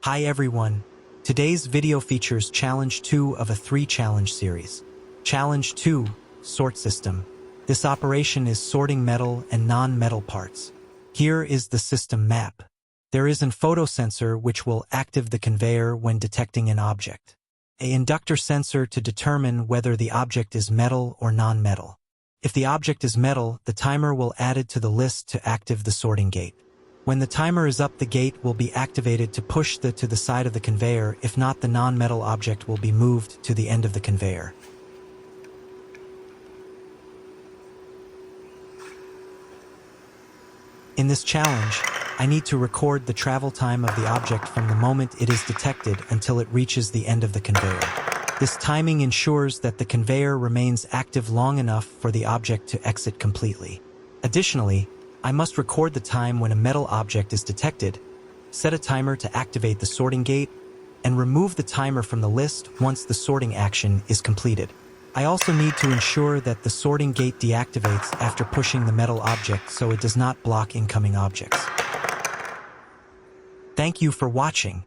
Hi everyone. Today's video features Challenge 2 of a 3-challenge series. Challenge 2, Sort System. This operation is sorting metal and non-metal parts. Here is the system map. There is an photosensor which will activate the conveyor when detecting an object. An inductor sensor to determine whether the object is metal or non-metal. If the object is metal, the timer will add it to the list to activate the sorting gate. When the timer is up, the gate will be activated to push to the side of the conveyor. If not, the non-metal object will be moved to the end of the conveyor. In this challenge, I need to record the travel time of the object from the moment it is detected until it reaches the end of the conveyor. This timing ensures that the conveyor remains active long enough for the object to exit completely. Additionally, I must record the time when a metal object is detected, set a timer to activate the sorting gate, and remove the timer from the list once the sorting action is completed. I also need to ensure that the sorting gate deactivates after pushing the metal object so it does not block incoming objects. Thank you for watching.